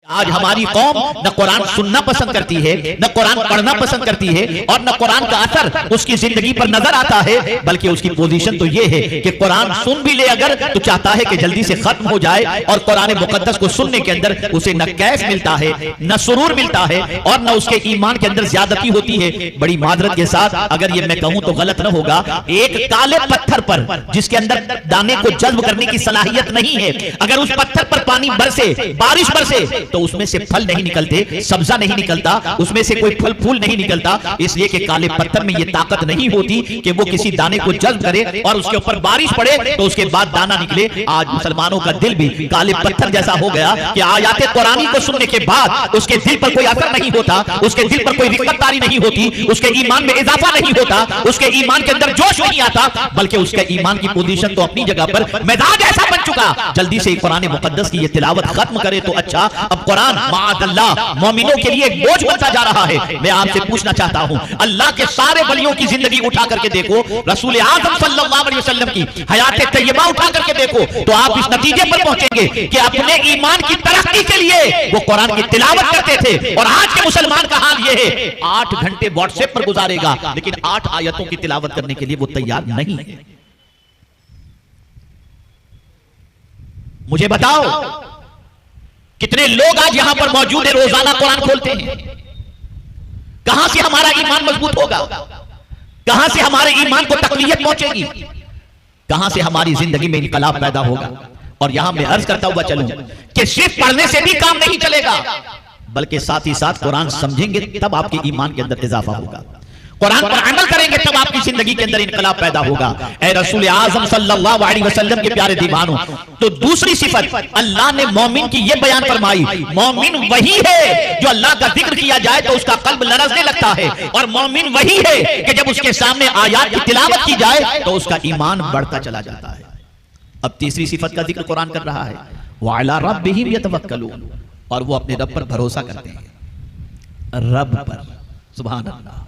आज हमारी कौम न कुरान सुनना पसंद करती है, न कुरान पढ़ना पसंद करती है, और न कुरान का असर उसकी जिंदगी पर नजर आता है, बल्कि उसकी पोजीशन तो ये है कि कुरान सुन भी ले अगर तो चाहता है कि जल्दी से खत्म हो जाए, और कुरान मुकद्दस को सुनने के अंदर उसे न कैफ मिलता है, न सुरूर मिलता है, और न उसके ईमान के अंदर ज्यादती होती है। बड़ी मादरत के साथ अगर ये मैं कहूं तो गलत न होगा, एक काले पत्थर पर जिसके अंदर दाने को जज्ब करने की सलाहियत नहीं है, अगर उस पत्थर पर पानी बरसे, बारिश बरसे, तो उसमें से फल नहीं निकलते, सब्जा नहीं निकलता, उसमें से कोई फल फूल नहीं निकलता, इसलिए कि काले पत्थर में यह ताकत नहीं होती कि वो किसी दाने को जज्ब करे और उसके ऊपर बारिश पड़े तो उसके बाद दाना निकले। आज मुसलमानों का दिल भी काले पत्थर जैसा हो गया कि आयाते कुरानी को सुनने के बाद उसके दिल पर कोई असर नहीं होता, उसके दिल पर कोई रिक्कतदारी नहीं होती, उसके ईमान में इजाफा नहीं होता, उसके ईमान के अंदर जोश नहीं आता, बल्कि उसके ईमान की पोजीशन तो अपनी जगह पर मिजाज ऐसा बन चुका। जल्दी से कुरान मुकद्दस की ये तिलावत खत्म करे तो अच्छा। अब कुरान माअल्लाह मोमिनों के लिए एक बोझ बनता जा रहा है। मैं आपसे पूछना चाहता हूं, अल्लाह के सारे वलियों की जिंदगी उठा करके देखो, रसूल आज़म सल्लल्लाहु अलैहि वसल्लम की हयात तैयबा उठा करके देखो, तो आप इस नतीजे पर पहुंचेंगे कि अपने ईमान की तरक्की के लिए वो कुरान की तिलावत करते थे। और आज के मुसलमान का हाल ये है, 8 घंटे व्हाट्सएप पर गुजारेगा लेकिन 8 आयतों की तिलावत करने के लिए वो तैयार नहीं है। मुझे बताओ कितने लोग आज यहां पर मौजूद है, रोजाना कुरान खोलते हैं। कहां से हमारा ईमान मजबूत होगा, कहां से हमारे ईमान को तकवीयत पहुंचेगी, कहां से हमारी जिंदगी में इनकलाब पैदा होगा। और यहां मैं अर्ज करता हुआ चलूं कि सिर्फ पढ़ने से भी काम नहीं चलेगा, बल्कि साथ ही साथ कुरान समझेंगे तब आपके ईमान के अंदर इजाफा होगा, कुरान पर अमल करेंगे तब आपकी जिंदगी के अंदर इनकलाब पैदा होगा। ए रसूल आज़म सल्लल्लाहु अलैहि वसल्लम के प्यारे दीवानों, तो दूसरी सिफत अल्लाह ने मोमिन की यह बयान फरमाई, मोमिन वही है जो अल्लाह का जिक्र किया जाए तो उसका कल्ब लरजने लगता है, और मोमिन वही है कि जब उसके सामने आयात की तिलावत की जाए तो उसका ईमान बढ़ता चला जाता है। अब तीसरी सिफत का जिक्र कुरान कर रहा है, व अला रब्बिहिम यतवक्कलून, और वो अपने रब पर भरोसा करते हैं। रब पर, सुभान अल्लाह,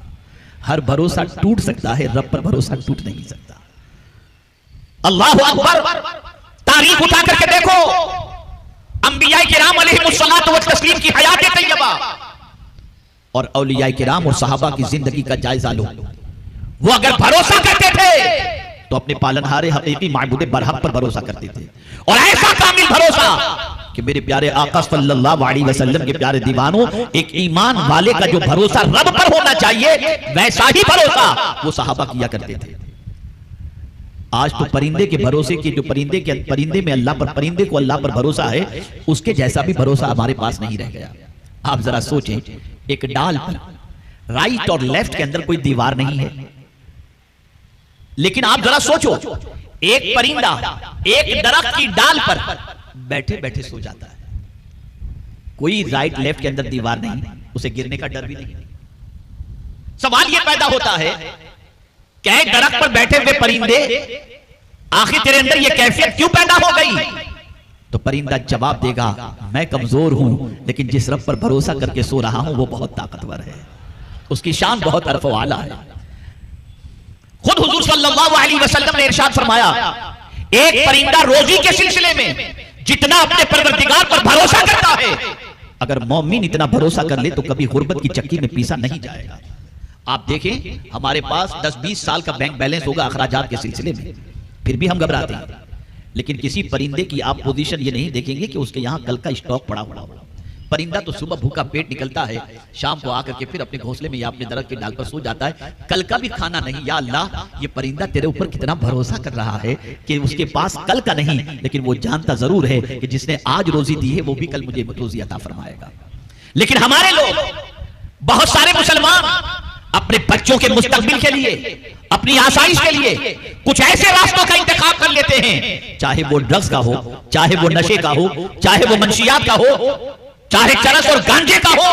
हर भरोसा टूट सकता है, रब पर भरोसा टूट नहीं सकता। अल्लाह अकबर, तारीख उठा करके देखो, अंबिया किराम अलैहिमुस्सलातु व तस्लीम की हयात तैयबा और औलिया किराम और सहाबा की जिंदगी का जायजा लो। वो अगर भरोसा करते थे तो अपने पालनहारे हकीकी माबूद बरहक पर भरोसा करते थे, और ऐसा कामिल भरोसा कि मेरे प्यारे आका सल्लल्लाहु अलैहि वसल्लम के प्यारे दीवानों, एक ईमान वाले का जो भरोसा रब पर होना चाहिए वैसा ही भरोसा वो सहाबा किया करते थे। आज तो परिंदे के भरोसे की, जो परिंदे में अल्लाह पर, परिंदे को अल्लाह पर भरोसा है, उसके जैसा भी भरोसा हमारे पास नहीं रह गया। आप जरा सोचें, एक डाल पर राइट और लेफ्ट के अंदर कोई दीवार नहीं है, लेकिन आप जरा सोचो, एक परिंदा एक दरख्त की डाल पर बैठे बैठे सो जाता है, कोई राइट लेफ्ट के अंदर दीवार नहीं, उसे गिरने का डर भी नहीं। सवाल यह पैदा होता है क्या एक दरख्त पर बैठे हुए परिंदे, आखिर तेरे अंदर यह कैफियत क्यों पैदा हो गई? तो परिंदा जवाब देगा, मैं कमजोर हूं, लेकिन जिस रब पर भरोसा करके सो रहा हूं वो बहुत ताकतवर है, उसकी शान बहुत अरफ़ व आला है। खुद हुजूर सल्लल्लाहु अलैहि वसल्लम ने इरशाद फरमाया, एक परिंदा रोजी के सिलसिले में जितना अपने परवरदिगार पर भरोसा करता है, अगर मोमिन इतना भरोसा कर ले तो कभी गुर्बत की चक्की में पीसा नहीं जाएगा। आप देखें, हमारे पास 10-20 साल का बैंक बैलेंस होगा अखराजात के सिलसिले में, फिर भी हम घबराते हैं, लेकिन किसी परिंदे की आप पोजीशन ये नहीं देखेंगे कि उसके यहां कल का स्टॉक पड़ा हुआ होगा। परिंदा तो सुबह भूखा पेट निकलता है, शाम को आकर के फिर अपने घोंसले में या अपने दरख्त के डाल पर सो जाता है, कल का भी खाना नहीं। या अल्लाह, ये परिंदा तेरे ऊपर कितना भरोसा कर रहा है कि उसके पास कल का नहीं, लेकिन वो जानता जरूर है कि जिसने आज रोजी दी है वो भी कल मुझे रोजी अता फरमाएगा। लेकिन हमारे लोग, बहुत सारे मुसलमान अपने बच्चों के मुस्तकबिल के लिए, अपनी आसाइश के लिए कुछ ऐसे रास्तों का इंतखाब कर लेते हैं, चाहे वो ड्रग्स का हो, चाहे वो नशे का हो, चाहे वो मंशियात का हो, चाहे चरस और गांजे का हो,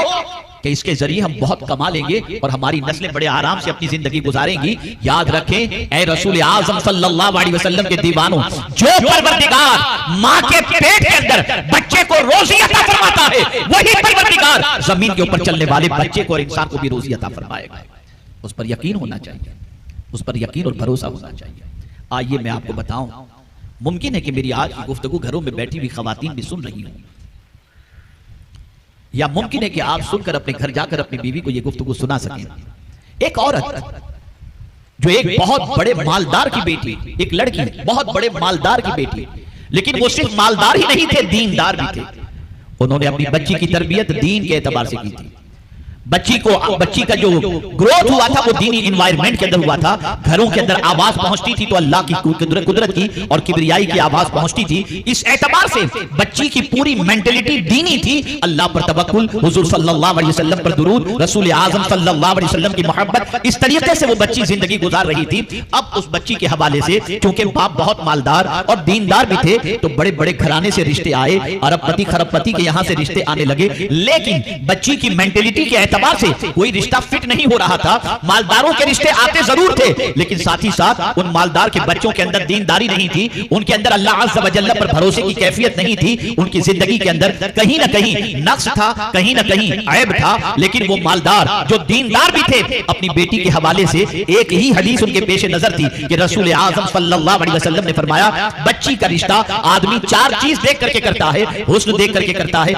कि इसके जरिए हम बहुत कमा लेंगे और हमारी नस्लें बड़े आराम से अपनी जिंदगी गुजारेंगी। याद रखें, ए रसूल आज़म सल्लल्लाहु अलैहि वसल्लम के दीवानों, जो परवरदिगार मां के पेट के अंदर बच्चे को रोजी अता फरमाता है, वही परवरदिगार जमीन के ऊपर चलने वाले बच्चे को और इंसान को भी रोजी अता फरमाएगा। उस पर यकीन होना चाहिए, उस पर यकीन और भरोसा होना चाहिए। आइए मैं आपको बताऊं, मुमकिन है कि मेरी आज की गुफ्तगू घरों में बैठी हुई खवातीन भी सुन रही हूं। या मुमकिन है कि आप सुनकर अपने घर जाकर अपनी बीवी को यह गुफ्तगू सुना सकें। एक औरत जो एक बहुत बड़े मालदार की बेटी, एक लड़की बहुत बड़े मालदार की बेटी, लेकिन वो सिर्फ मालदार ही नहीं थे, दीनदार भी थे। उन्होंने अपनी बच्ची की तरबियत दीन के एतबार से की थी। बच्ची का जो ग्रोथ हुआ था वो दीनी एनवायरनमेंट के अंदर हुआ था। घरों के अंदर आवाज पहुंचती थी तो अल्लाह की कुदरत की और किबरियाई की आवाज पहुंचती थी। इस एतबार से बच्ची की पूरी मेंटेलिटी दीनी थी। अल्लाह पर तवक्कुल, हुजूर सल्लल्लाहु अलैहि वसल्लम पर दुरूद, रसूल आज़म सल्लल्लाहु अलैहि वसल्लम की मोहब्बत, इस तरीके से वो बच्ची जिंदगी गुजार रही थी। अब उस बच्ची के हवाले से चूंकि बाप बहुत मालदार और दीनदार भी थे तो बड़े बड़े घराने से रिश्ते आए, अरबपति खरबपति के यहां से रिश्ते आने लगे। लेकिन बच्ची की मेंटेलिटी के से कोई रिश्ता फिट नहीं हो रहा था। मालदारों के रिश्ते आते जरूर थे, लेकिन साथ ही साथ उन मालदार के बच्चों के अंदर दीनदारी नहीं थी, उनके अंदर अल्लाह अज़्ज़ व जल्ल पर भरोसे की कैफियत नहीं थी। उनकी जिंदगी के अंदर कहीं ना कहीं नक्स था, कहीं ना कहीं ऐब था। लेकिन वो मालदार जो दीनदार भी थे, अपनी बेटी के हवाले से एक ही हदीस उनके पेश नजर थी कि रसूल आज़म सल्लल्लाहु अलैहि वसल्लम ने फरमाया, बच्ची का रिश्ता आदमी चार चीज देख करके करता है, हुस्न देख करके करता है।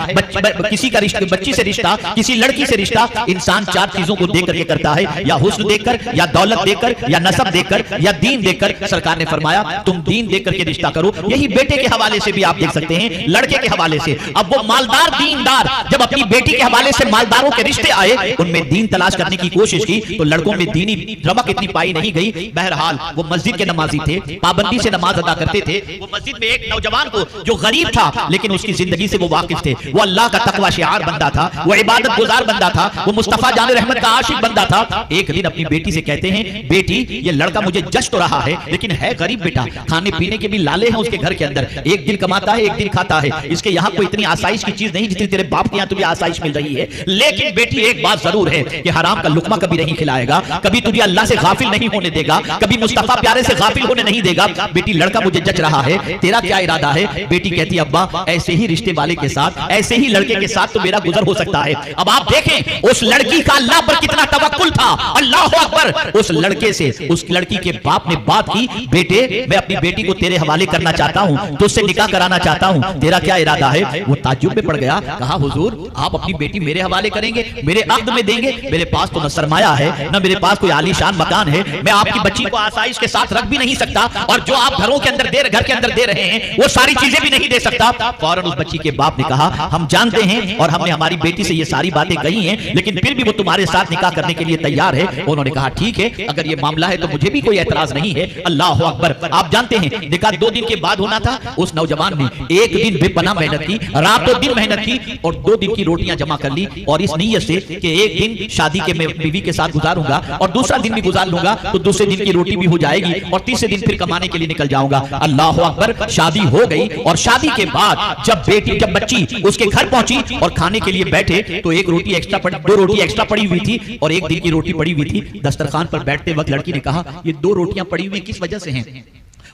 किसी का रिश्ता, बच्ची से रिश्ता, किसी लड़की से रिश्ता इंसान चार चीजों को देख करके करता है, या हुस्न देखकर, या दौलत देखकर, या नसब देखकर, या दीन देखकर। सरकार ने फरमाया तुम दीन देख करके रिश्ता करो। यही बेटे के हवाले से भी आप देख सकते हैं, लड़के के हवाले से। अब वो मालदार दीनदार जब अपनी बेटी के हवाले से मालदारों के रिश्ते आए, उनमें दीन तलाश करने की कोशिश की तो लड़कों में दीनी रमक इतनी पाई नहीं गई। बहरहाल वो मस्जिद के नमाजी थे, पाबंदी से नमाज अदा करते थे। वो मस्जिद में एक नौजवान को जो गरीब था लेकिन उसकी जिंदगी से वो वाकिफ थे, वो अल्लाह का तकवा शिआर बंदा था, वो इबादत गुजार बंदा था, वो मुस्तफा जान रहमत का आशिक बंदा था। एक दिन अपनी बेटी से कहते हैं, बेटी ये लड़का मुझे जच तो रहा है लेकिन है गरीब बेटा, खाने पीने के भी लाले हैं उसके घर के अंदर, एक दिन कमाता है एक दिन खाता है, इसके यहाँ कोई इतनी आसाइश की चीज नहीं जितनी तेरे बाप के यहाँ तुझे आसाइश मिल रही है। लेकिन बेटी एक बात जरूर है कि हराम का लुकमा कभी नहीं खिलाएगा, कभी तुझे अल्लाह से गाफिल नहीं होने देगा, कभी मुस्तफा प्यारे से गाफिल होने नहीं देगा। बेटी लड़का मुझे जच रहा है, तेरा क्या इरादा है? बेटी कहती अब्बा ऐसे ही रिश्ते वाले के साथ, ऐसे ही लड़के के साथ तो मेरा गुजर हो सकता है। अब आप देखें उस लड़की का अल्लाह पर कितना तवक्कुल था, अल्लाह अकबर। उस लड़के से, उस लड़की के बाप ने बात की, बेटे मैं अपनी बेटी को तेरे हवाले करना चाहता हूं, तुझसे निकाह कराना चाहता हूं, तेरा क्या इरादा है? वो ताज्जुब में पड़ गया, कहा हुजूर आप अपनी बेटी मेरे हवाले करेंगे, मेरे अक़्द में देंगे? मेरे पास तो न सरमाया है, न मेरे पास कोई आलीशान मकान है, मैं आपकी बच्ची को आसाइश के साथ रख भी नहीं सकता, और जो आप घरों के अंदर घर के अंदर दे रहे हैं वो सारी चीजें भी नहीं दे सकता। फौरन उस बच्ची के बाप ने कहा, हम जानते हैं और हमने हमारी बेटी से ये सारी बातें कही हैं, लेकिन फिर भी वो तुम्हारे साथ निकाह करने के लिए तैयार है। उन्होंने कहा ठीक है, अगर ये मामला है तो मुझे भी कोई एतराज नहीं है। अल्लाह अकबर। आप जानते हैं निकाह 2 दिन के बाद होना था। उस नौजवान ने एक दिन बेपनाह मेहनत की, रातों दिन मेहनत की और 2 दिन की रोटियां जमा कर ली, और इस नीयत से कि एक दिन शादी के मैं बीवी के साथ गुजारूंगा और दूसरा दिन भी गुजार लूंगा तो दूसरे दिन की रोटी भी हो जाएगी और तीसरे दिन फिर कमाने के लिए निकल जाऊंगा। अल्लाह अकबर। शादी हो गई और शादी के बाद जब बच्ची उसके घर पहुंची और खाने के लिए बैठे तो एक रोटी एक्स्ट्रा पड़ी, 2 रोटी एक्स्ट्रा पड़ी हुई थी और एक दिन की रोटी पड़ी हुई थी। दस्तरखान पर बैठते वक्त लड़की ने कहा, ये 2 रोटियां पड़ी हुई किस वजह से हैं?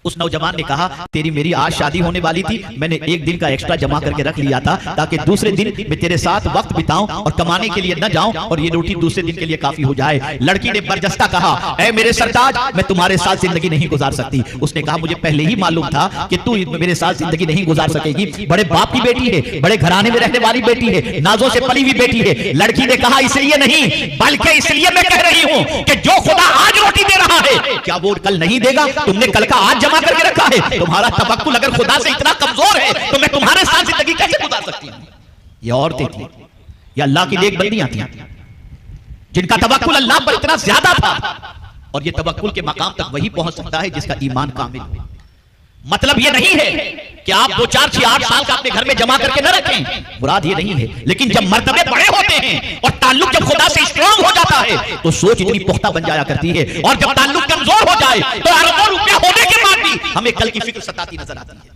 उस नौजवान ने कहा, तेरी मेरी आज शादी होने वाली थी, मैंने एक दिन का एक्स्ट्रा जमा करके रख लिया था ताकि दूसरे दिन मैं तेरे साथ वक्त बिताऊं और कमाने के लिए न जाऊं और ये रोटी दूसरे दिन के लिए काफी हो जाए। लड़की ने बरजस्ता कहा, ऐ मेरे सरताज, मैं तुम्हारे साथ जिंदगी नहीं गुजार सकती। उसने कहा, मुझे पहले ही मालूम था कि तू मेरे साथ जिंदगी नहीं गुजार सकेगी, बड़े बाप की बेटी है, बड़े घराने में रहने वाली बेटी है, नाजों से पली हुई बेटी है। लड़की ने कहा, इसलिए नहीं बल्कि इसलिए मैं कह रही हूं कि जो खुदा आज रोटी दे रहा है क्या वो कल नहीं देगा? तुमने कल का आज जमा करके रखा है। तुम्हारा तवक्कुल अगर खुदा से इतना कमजोर है तो मैं तुम्हारे साथ जिंदगी कैसे गुजार सकती हूं? ये औरतें थी, ये अल्लाह की नेक बंदियां थी जिनका तवक्कुल अल्लाह पर इतना ज्यादा था, और ये तवक्कुल के मकाम तक वही पहुंच सकता है जिसका ईमान कामिल हो। मतलब ये नहीं है कि आप 2, 4, 6, 8 साल का अपने घर में जमा करके न रखें, मुराद ये नहीं है, लेकिन जब मर्तबे बड़े होते हैं और ताल्लुक जब खुदा से स्ट्रांग हो जाता है तो सोच इतनी पुख्ता बन जाया करती है, और जब ताल्लुक कमजोर हो जाए तो अरबों रुपया होने के बाद भी हमें कल की फिक्र सताती नजर आती है।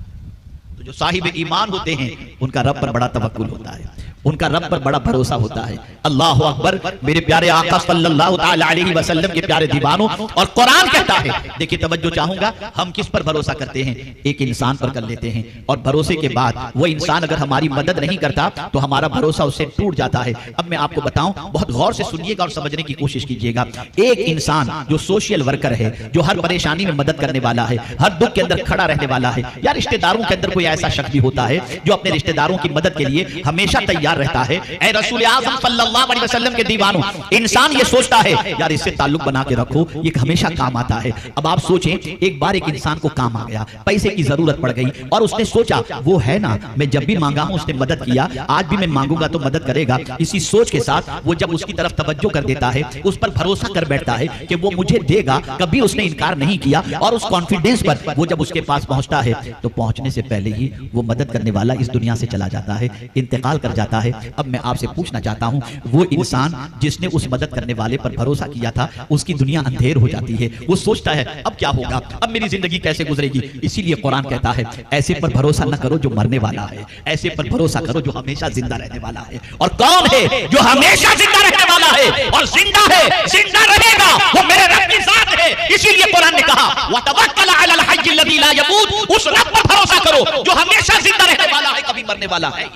तो जो साहिब ईमान होते हैं उनका रब पर बड़ा तवक्कुल होता है, उनका रब पर बड़ा भरोसा होता है। अल्लाह अकबर। मेरे प्यारे आका सल्लल्लाहु ताला अलैहि वसल्लम के प्यारे दीवानों, और कुरान कहता है, देखिए तवज्जो चाहूंगा, हम किस पर भरोसा करते हैं? एक इंसान पर कर लेते हैं, और भरोसे के बाद वो इंसान अगर हमारी मदद नहीं करता तो हमारा भरोसा उससे टूट जाता है। अब मैं आपको बताऊं, बहुत गौर से सुनिएगा और समझने की कोशिश कीजिएगा। एक इंसान जो सोशल वर्कर है, जो हर परेशानी में मदद करने वाला है, हर दुख के अंदर खड़ा रहने वाला है, या रिश्तेदारों के अंदर कोई ऐसा शख्स भी होता है जो अपने रिश्तेदारों की मदद के लिए हमेशा तैयार तैयार रहता है। ऐ रसूल आज़म सल्लल्लाहु अलैहि वसल्लम के दीवानों, इंसान ये सोचता है यार इससे ताल्लुक बना के रखो, ये हमेशा काम आता है। अब आप सोचें, एक बार एक इंसान को काम आ गया, पैसे की जरूरत पड़ गई और उसने सोचा वो है ना, मैं जब भी मांगा हूं उसने मदद किया, आज भी मैं मांगूंगा तो मदद करेगा। इसी सोच के साथ वो जब उसकी तरफ तवज्जो कर देता है, उस पर भरोसा कर बैठता है कि वो मुझे देगा, कभी उसने इनकार नहीं किया, और उस कॉन्फिडेंस पर वो जब उसके पास पहुंचता है तो पहुंचने से पहले ही वो मदद करने वाला इस दुनिया से चला जाता है, इंतकाल कर जाता है। अब मैं आपसे पूछना चाहता हूं, वो इंसान जिसने उस मदद करने वाले पर भरोसा किया था, उसकी दुनिया अंधेर हो जाती है। वो सोचता है अब क्या होगा, अब मेरी जिंदगी कैसे गुजरेगी। इसीलिए कुरान कहता है ऐसे पर भरोसा न करो जो मरने वाला है, ऐसे पर भरोसा करो जो हमेशा जिंदा रहने वाला है। और कौन है जो हमेशा जिंदा रहने वाला है और जिंदा है, जिंदा रहेगा, वो मेरे रब की जात है। इसीलिए कुरान ने कहा वतवक्कल अलल हय्य लज़ी ला यमूत, उस रब पर भरोसा करो जो हमेशा जिंदा रहने वाला है, कभी मरने वाला है।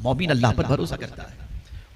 मोमिन अल्लाह पर भरोसा करता है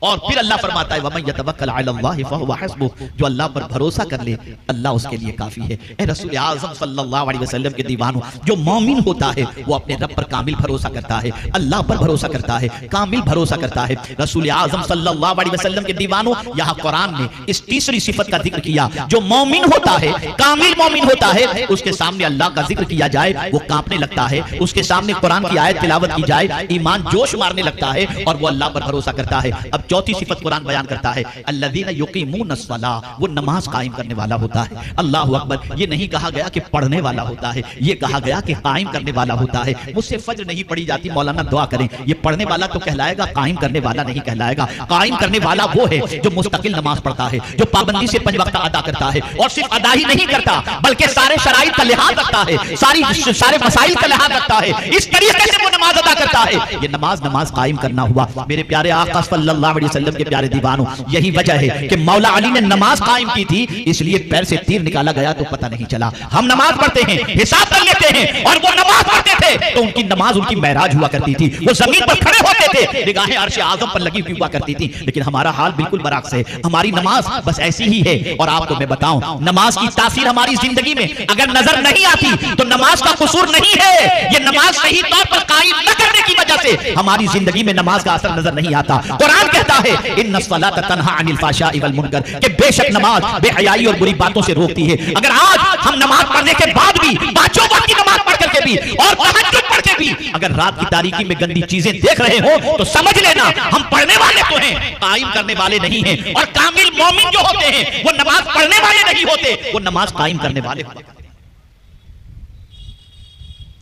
और फिर अल्लाह फरमाता है वमन यतवक्कल अलल्लाहि फहुव हस्बुह, जो अल्लाह पर भरोसा कर ले अल्लाह उसके लिए काफी है। ए रसूल आज़म सल्लल्लाहु अलैहि वसल्लम के दीवानों, जो मोमिन होता है वो अपने रब पर कामिल भरोसा करता है, अल्लाह पर भरोसा करता है, कामिल भरोसा करता है। रसूल आज़म सल्लल्लाहु अलैहि वसल्लम के दीवानों, यहाँ कुरान ने इस तीसरी सिफत का जिक्र किया, जो मोमिन होता है, कामिल मोमिन होता है, उसके सामने अल्लाह का जिक्र किया जाए वो कांपने लगता है, उसके सामने कुरान की आयत तिलावत की जाए ईमान जोश मारने लगता है और वो अल्लाह पर भरोसा करता है। अब चौथी सिफत कुरान बयान करता है अल्लज़ीना युक़ीमूनस्सलाह, वो नमाज कायम करने वाला होता है। अल्लाहु अकबर, ये नहीं कहा गया कि पढ़ने वाला होता है, ये कहा गया कि कायम करने वाला होता है। मुझसे फज्र नहीं पढ़ी जाती, मौलाना दुआ करें, ये पढ़ने वाला तो कहलाएगा, कायम करने वाला नहीं कहलाएगा। कायम करने वाला वो है जो मुस्तकिल नमाज पढ़ता है, जो पाबंदी से 5 वक्त अदा करता है, और सिर्फ अदा ही नहीं करता बल्कि सारे शराइत का लिहाज रखता है, सारे मसाइल का लिहाज रखता है, इस तरीके से वो नमाज अदा करता है। ये नमाज कायम करना हुआ। मेरे प्यारे आका सल्लल्लाहु अलैहि वसल्लम के प्यारे दीवानों, यही वजह है कि मौला अली ने नमाज कायम की थी, इसलिए पैर से तीर निकाला गया तो पता नहीं चला। हम नमाज पढ़ते हैं, हिसाब कर लेते हैं, और वो नमाज पढ़ते थे तो उनकी नमाज उनकी महराज हुआ करती थी, वो जमीन पर खड़े होते थे, निगाहें अर्श आज़म पर लगी हुआ करती थी। लेकिन हमारा हाल बिल्कुल बरअक्स है, हमारी नमाज बस ऐसी ही है। और आपको मैं बताऊं, नमाज की तासीर हमारी जिंदगी में अगर नजर नहीं आती तो नमाज का कसूर नहीं है, ये नमाज सही तौर पर कायम न करने की वजह से हमारी जिंदगी में नमाज का असर नजर नहीं आता। कुरान कहता है इन्नस्सलात तन्हा अनिल फ़ाहशाइ वल मुनकर, कि बेशक नमाज बेहयाई और बुरी बातों से रोकती है। अगर आज हम नमाज पढ़ने के बाद भी, पांचों वक्त की नमाज पढ़ करके भी और तहज्जुद पढ़ के भी अगर रात की तारीकी में गंदी चीजें देख रहे हो तो समझ लेना हम पढ़ने वाले तो हैं, कायम करने वाले नहीं हैं। और कामिल मोमिन जो होते हैं वो नमाज पढ़ने वाले नहीं होते, वो नमाज कायम करने वाले होते हैं।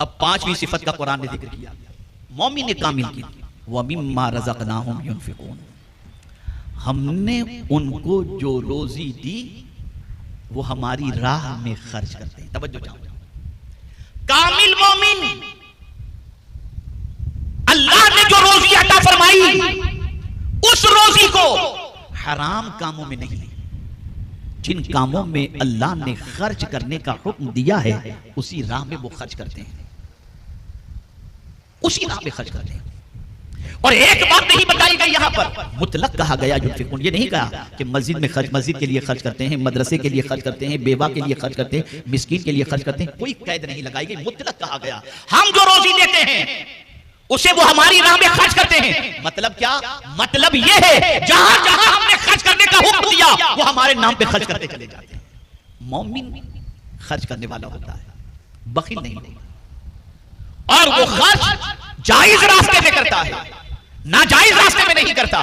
अब 5वीं सिफत का कुरान ने जिक्र किया, मोमिन कामिल की, व मिम्मा रज़क़नाहुम युनफ़िक़ून, हमने उनको जो रोजी दी वो हमारी राह में खर्च करते हैं। तवज्जो चाहो, कामिल मोमिन अल्लाह ने जो रोजी अता फरमाई उस रोजी को हराम कामों में नहीं, जिन कामों में अल्लाह ने खर्च करने का हुक्म दिया है उसी राह में वो खर्च करते हैं, उसी राह में खर्च करते हैं। और एक बात नहीं बताई गई यहां पर, मुतलक कहा गया युनफ़िक़ून, ये नहीं कहा कि मस्जिद में खर्च, मस्जिद के लिए खर्च करते हैं, मदरसे के लिए खर्च करते हैं, बेवा के लिए खर्च करते हैं, मिस्कीन के लिए खर्च करते हैं, कोई कैद नहीं लगाई गई, मुतलक कहा गया हम जो रोजी देते हैं उसे वो हमारी राह में खर्च करते हैं। मतलब क्या? मतलब ये है जहां जहां हमने खर्च करने का हुक्म दिया वो हमारे नाम पे खर्च करते चले जाते हैं। मोमिन खर्च करने वाला होता है, बखील नहीं, और वो खर्च जायज रास्ते में करता है, नाजायज रास्ते में नहीं करता।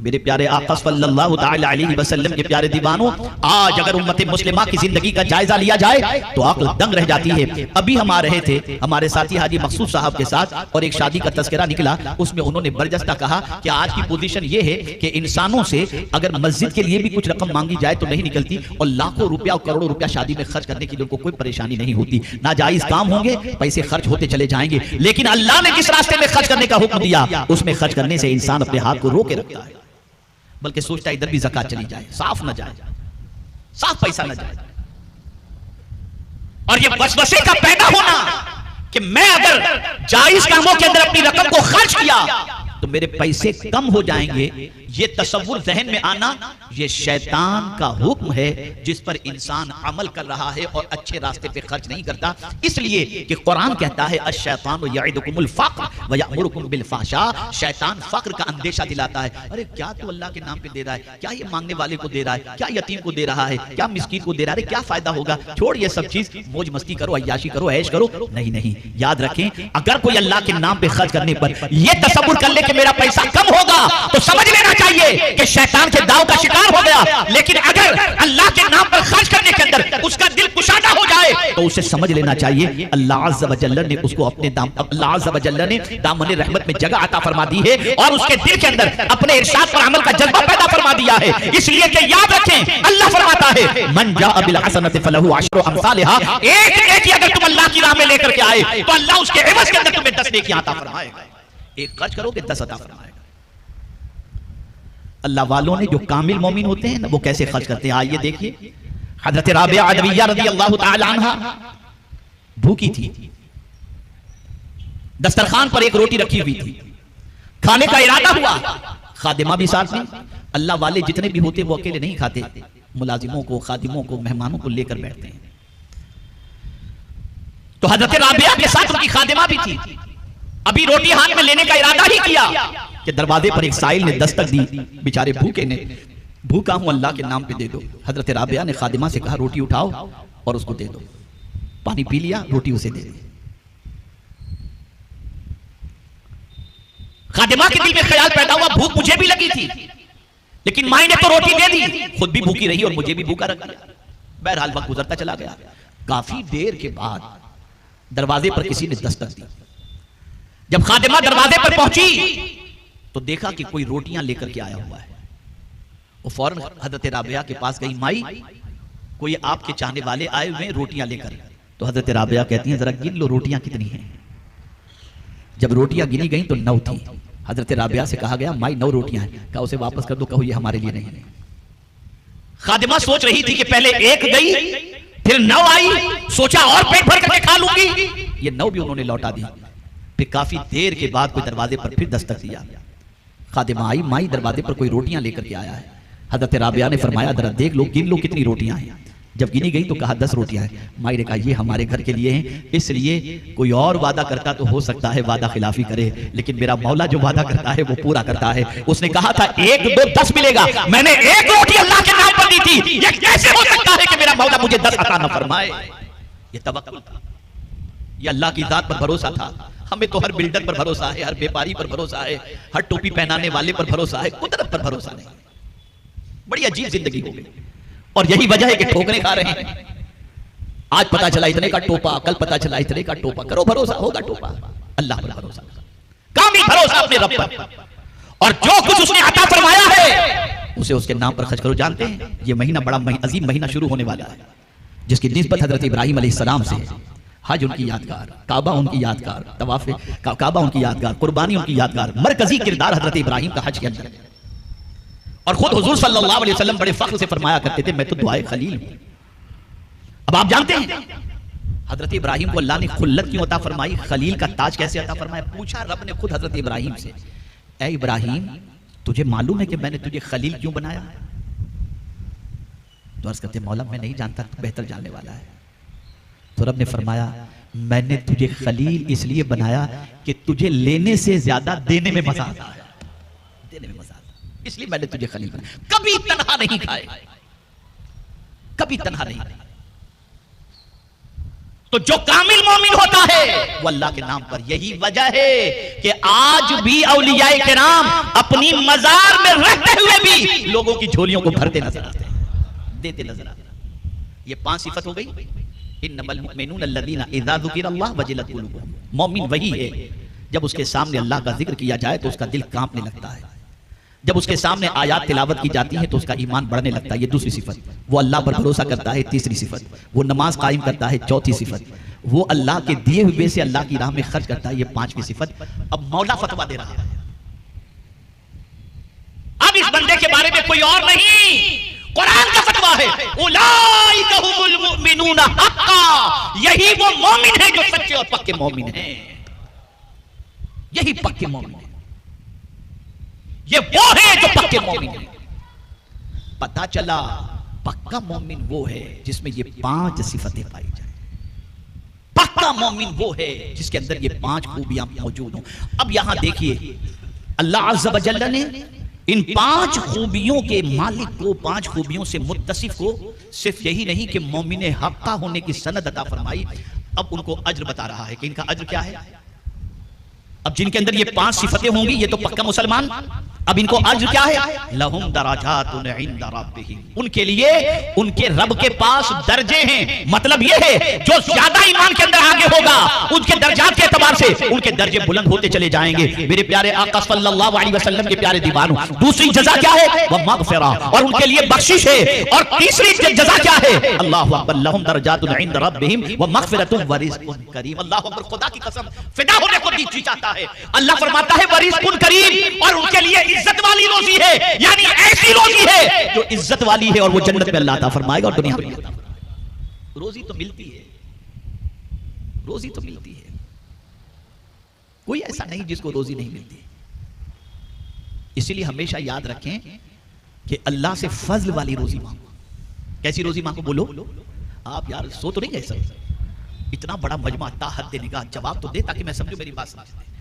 मेरे प्यारे आका सल्लल्लाहु तआला अलैहि वसल्लम के प्यारे दीवानों, आज अगर उम्मत मुस्लिमा की जिंदगी का जायजा लिया जाए तो अक्ल दंग रह जाती है। अभी हम आ रहे थे हमारे साथी हाजी मकसूद साहब के साथ और एक शादी का तस्करा निकला, उसमें उन्होंने बर्जस्ता कहा कि आज की पोजीशन ये है कि इंसानों से अगर मस्जिद के लिए भी कुछ रकम मांगी जाए तो नहीं निकलती, और लाखों रुपया और करोड़ों रुपया शादी में खर्च करने के लिए उनको कोई परेशानी नहीं होती। नाजायज काम होंगे, पैसे खर्च होते चले जाएंगे, लेकिन अल्लाह ने जिस रास्ते में खर्च करने का हुक्म दिया उसमें खर्च करने से इंसान अपने हाथ को रोके रखता है, बल्कि सोचता है इधर भी ज़कात चली जाए, साफ न जाए, साफ पैसा न जाए। और ये वसवसे का पैदा होना कि मैं अगर जायज कामों के अंदर अपनी रकम को खर्च किया तो मेरे पैसे कम हो जाएंगे, ये तसव्वुर ज़हन में आना, ये शैतान का हुक्म है जिस पर इंसान अमल कर रहा है और अच्छे रास्ते पे खर्च नहीं करता। इसलिए कि कुरान कहता है अश-शैतानु यइदुकुमुल फ़क़्र व यअमुरुकुम बिल फ़हशा, शैतान फक्र का अंदेशा दिलाता है। अरे क्या तू अल्लाह के नाम पे दे रहा है, क्या ये मांगने वाले को दे रहा है, क्या यतीम को दे रहा है, क्या मिस्कीन को दे रहा है, क्या फायदा होगा, छोड़ ये सब चीज, मौज मस्ती करो, अय्याशी करो, ऐश करो। नहीं नहीं, याद रखें, अगर कोई अल्लाह के नाम पे खर्च करने पर ये तसव्वुर कर ले कि मेरा पैसा कम होगा, तो समझ लेना चाहिए कि शैतान के दाव का शिकार हो गया। लेकिन अगर अल्लाह के नाम पर खर्च करने के अंदर उसका दिल कुशादा हो जाए, तो उसे समझ लेना चाहिए अल्लाह अज़्ज़ व जल्ल ने उसको अपने अल्लाह अज़्ज़ व जल्ल ने दामन रहमत में जगह अता फरमा दी है और उसके दिल के अंदर अपने इरशाद पर अमल का जज्बा पैदा फरमा दिया है। इसलिए कि याद रखें, अल्लाह फरमाता है मन जाअ बिल हसनति फलहु अशरु अमसालिहा, एक नेकी अगर तुम अल्लाह की राह में लेकर के आए तो अल्लाह उसके एवज के अंदर तुम्हें 10 नेकी अता फरमाएगा। एक खर्च करोगे 10 अता फरमाएगा। अल्लाह वालों ने जो कामिल मोमिन होते हैं ना, वो कैसे खर्च करते हैं, आइए देखिए। हजरत राबिया अदविया रज़ियल्लाहु तआला अन्हा भूखी थी, दस्तरखान पर एक रोटी रखी हुई थी, खाने का इरादा हुआ, खादिमा भी साथ में, अल्लाह वाले जितने भी होते वो अकेले नहीं खाते, मुलाजिमों को, खादिमों को, मेहमानों को लेकर बैठते हैं। तो हजरत राबिया के साथ उनकी खादिमा भी थी। अभी रोटी हाथ में लेने का इरादा ही किया कि दरवाजे पर एक साइल ने दस्तक दी, बेचारे भूखे ने, भूखा हूं अल्लाह के नाम पे दे दो। हजरत राबिया ने खादिमा से कहा रोटी उठाओ और उसको दे दो। पानी पी लिया, रोटी उसे दे दी। खादिमा के दिल में ख्याल पैदा हुआ भूख मुझे भी लगी थी, लेकिन माई ने तो रोटी दे दी, खुद भी भूखी रही और मुझे भी भूखा रख दिया। बहरहाल वक्त गुजरता चला गया। काफी देर के बाद दरवाजे पर किसी ने दस्तक दी। जब खादिमा दरवाजे पर पहुंची तो देखा कि कोई रोटियां लेकर के आया हुआ है। वो फौरन हजरत राबिया के पास गई, माई कोई आपके चाहने वाले आए हुए रोटियां लेकर। तो हजरत राबिया कहती हैं जरा गिन लो रोटियां कितनी हैं। जब रोटियां गिनी गई तो 9 थी। हजरत राबिया से कहा गया माई 9 रोटियां हैं। कहा उसे वापस कर दो, कहो ये हमारे लिए नहीं। खादिमा सोच रही थी कि पहले एक गई फिर 9 आई, सोचा और पेट भर करके खा लूंगी, ये 9 भी उन्होंने लौटा दी। फिर काफी देर के बाद कोई दरवाजे पर फिर दस्तक दिया। खादिमा आई, माई दरवाजे पर कोई रोटियां लेकर के आया है। हजरत राबिया ने फरमाया जरा देख लो, गिन लो कितनी रोटियां हैं। जब गिनी गई तो कहा 10 रोटियां हैं। माई ने कहा ये हमारे घर के लिए हैं, इसलिए कोई और वादा करता तो हो सकता है वादा खिलाफी करे, लेकिन मेरा मौला जो वादा करता है वो पूरा करता है। उसने कहा था 1, 2, 10 मिलेगा, मैंने 1 रोटी अल्लाह के नाम पर दी थी, ये कैसे हो सकता है कि मेरा मौला मुझे 10 अता न फरमाए। ये तवक्कुल था, ये अल्लाह की जात पर भरोसा था। हमें तो हर बिल्डर पर भरोसा है, हर व्यापारी पर भरोसा है, हर टोपी पहनाने वाले पर भरोसा है, कुदरत पर भरोसा नहीं। बड़ी अजीब जिंदगी हो गई और यही वजह है कि ठोकरें खा रहे हैं। आज पता चला इतने का टोपा, कल पता चला इतने का टोपा। करो भरोसा, होगा टोपा। अल्लाह पर भरोसा, कामिल भरोसा अपने रब पर, और जो कुछ उसने अता फरमाया है उसे उसके नाम पर खर्च करो। जानते हैं ये महीना बड़ा अजीम महीना शुरू होने वाला है, जिसकी निस्बत हजरत इब्राहिम अलैहिस्सलाम से है। हज उनकी यादगार, काबा उनकी यादगार, तवाफ काबा उनकी यादगार, कुर्बानी उनकी यादगार, मरकजी किरदार हजरत इब्राहिम का हज के अंदर। और खुद हुजूर सल्लल्लाहु अलैहि वसल्लम बड़े फख्र से फरमाया करते थे मैं तो दुआए खलील हूं। अब आप जानते हैं हजरत इब्राहिम को अल्लाह ने खुल्लत क्यों अता फरमाई, खलील का ताज कैसे अता फरमाया। पूछा रब ने खुद हजरत इब्राहिम से, ए इब्राहिम तुझे मालूम है कि मैंने तुझे खलील क्यों बनाया। तो अर्ज करते मौला मैं नहीं जानता, तू बेहतर जानने वाला है। तो रब ने फरमाया मैंने तुझे खलील इसलिए बनाया कि तुझे लेने से ज्यादा देने में मजा आता है, देने में मजा आता है, इसलिए मैंने तुझे खलील बनाया। कभी तन्हा नहीं खाए, कभी तन्हा नहीं खाए। तो जो कामिल मोमिन होता है वो अल्लाह के नाम पर, यही वजह है कि आज भी औलियाए किराम अपनी मजार में रहते हुए भी लोगों की झोलियों को भरते नजर आते हैं, देते नजर आते हैं। ये 5 सिफत हो गई। इन्नमल मुमिनून अल्लज़ीना इज़ा ज़ुकिरल्लाह वजिलत क़ुलूबुहुम। मोमिन वही है जब उसके सामने अल्लाह का जिक्र किया जाए तो उसका दिल कांपने लगता है, जब उसके सामने आयात तिलावत की जाती है तो उसका ईमान बढ़ने लगता है। ये दूसरी सिफत। वो अल्लाह पर भरोसा करता है, तीसरी सिफत। वो नमाज कायम करता है, चौथी सिफत। वो अल्लाह के दिए हुए से अल्लाह की राह में खर्च करता है, ये 5वीं सिफत। अब मौला फतवा दे रहा है, अब इस बंदे के बारे में कोई और नहीं, कुरान का फतवा है। उलाइका हुमुल मुमिनूना हक्का, यही वो मोमिन है जो सच्चे और पक्के मोमिन हैं, यही पक्के मोमिन है। ये वो है जो पक्के मोमिन है। पता चला पक्का मोमिन वो है जिसमें ये 5 सिफतें पाई जाए। पक्का मोमिन वो है जिसके अंदर ये 5 खूबियां मौजूद हों। अब यहां देखिए अल्लाह अज़्ज़ा व जल्ल ने इन 5 खूबियों के मालिक को, 5 खूबियों से मुत्तसिफ को सिर्फ यही नहीं कि मोमिन हक्का होने की सनद अता फरमाई, अब उनको अज्र बता रहा है कि इनका अज्र क्या है। अब जिनके अंदर ये 5 सिफतें होंगी ये तो पक्का मुसलमान, अब इनको अज्र क्या है। लहुम दराजातुन इंदा रब्बिहिम, उनके लिए उनके रब के पास दर्जे हैं। मतलब ये है जो ज्यादा ईमान के अंदर आगे होगा उनके दर्जात के एतबार से उनके दर्जे बुलंद होते चले जाएंगे। मेरे प्यारे आका सल्लल्लाहु अलैहि वसल्लम के प्यारे दीवानों, दूसरी जजा क्या है, वह मगफिरा, और उनके लिए बख्शिश है। और तीसरी जजा क्या है, अल्लाहु अकबर, लहुम दराजातुन इंदा रब्बिहिम व मगफिरतुन व रिज़्कुन करीम। अल्लाहु अकबर, खुदा की कसम, फिदा होने को जी चाहता है। अल्लाह फरमाता है व रिज़्कुन करीम, और उनके लिए इज्जत वाली रोजी है, यानी ऐसी रोजी है जो इज्जत वाली है और वो जन्नत में अल्लाह अता फरमाएगा और दुनिया में रोजी तो मिलती है, रोजी तो मिलती है। कोई ऐसा नहीं जिसको रोजी नहीं मिलती। इसीलिए हमेशा याद रखें कि अल्लाह से फजल वाली रोजी मांगो। कैसी रोजी मांगो बोलो आप, यार सो तो नहीं गए सब? इतना बड़ा मजमा ताहत देने का जवाब तो दे ताकि मैं समझूं मेरी बात समझते।